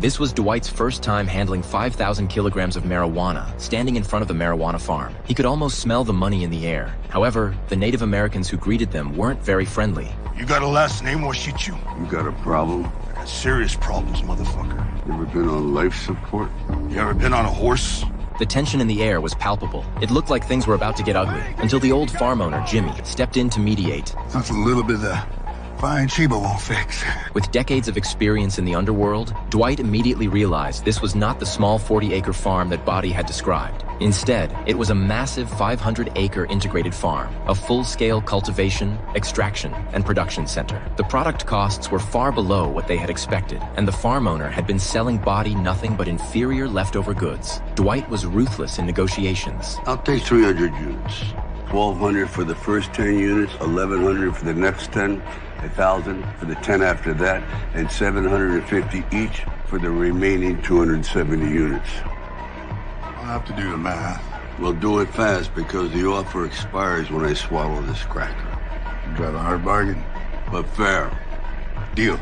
This was Dwight's first time handling 5,000 kilograms of marijuana, standing in front of the marijuana farm. He could almost smell the money in the air. However, the Native Americans who greeted them weren't very friendly. You got a last name or shoot you? You got a problem? I got serious problems, motherfucker. You ever been on life support? You ever been on a horse? The tension in the air was palpable. It looked like things were about to get ugly, until the old farm owner, Jimmy, stepped in to mediate. That's a little bit of fine Chiba won't fix. With decades of experience in the underworld, Dwight immediately realized this was not the small 40-acre farm that Body had described. Instead, it was a massive 500-acre integrated farm, a full-scale cultivation, extraction, and production center. The product costs were far below what they had expected, and the farm owner had been selling Body nothing but inferior leftover goods. Dwight was ruthless in negotiations. I'll take 300 units. 1,200 for the first 10 units, 1,100 for the next 10, 1,000 for the 10 after that, and 750 each for the remaining 270 units. I'll have to do the math. We'll do it fast because the offer expires when I swallow this cracker. You drive a hard bargain? But fair. Deal.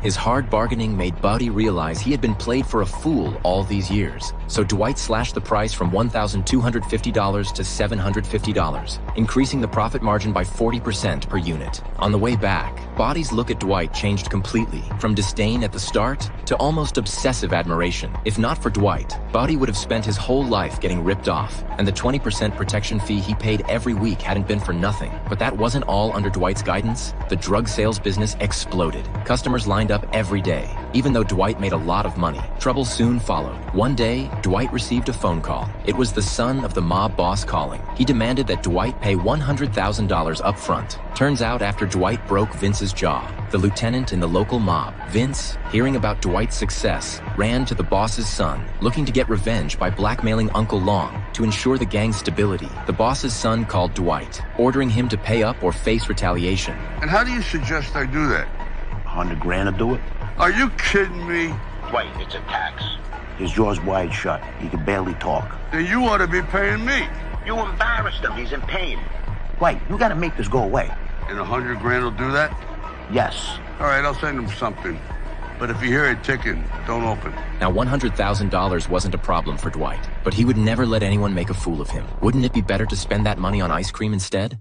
His hard bargaining made Body realize he had been played for a fool all these years. So Dwight slashed the price from $1,250 to $750, increasing the profit margin by 40% per unit. On the way back, Body's look at Dwight changed completely, from disdain at the start to almost obsessive admiration. If not for Dwight, Body would have spent his whole life getting ripped off, and the 20% protection fee he paid every week hadn't been for nothing. But that wasn't all under Dwight's guidance. The drug sales business exploded. Customers lined up every day. Even though Dwight made a lot of money, trouble soon followed. One day, Dwight received a phone call. It was the son of the mob boss calling. He demanded that Dwight pay $100,000 up front. Turns out after Dwight broke Vince's jaw, the lieutenant in the local mob, Vince, hearing about Dwight's success, ran to the boss's son, looking to get revenge by blackmailing Uncle Long to ensure the gang's stability. The boss's son called Dwight, ordering him to pay up or face retaliation. And how do you suggest I do that? 100 grand to do it? Are you kidding me? Dwight, it's a tax. His jaw's wide shut. He can barely talk. Then you ought to be paying me. You embarrassed him. He's in pain. Dwight, you gotta make this go away. And 100 grand will do that? Yes. All right, I'll send him something. But if you hear it ticking, don't open. Now, $100,000 wasn't a problem for Dwight, but he would never let anyone make a fool of him. Wouldn't it be better to spend that money on ice cream instead?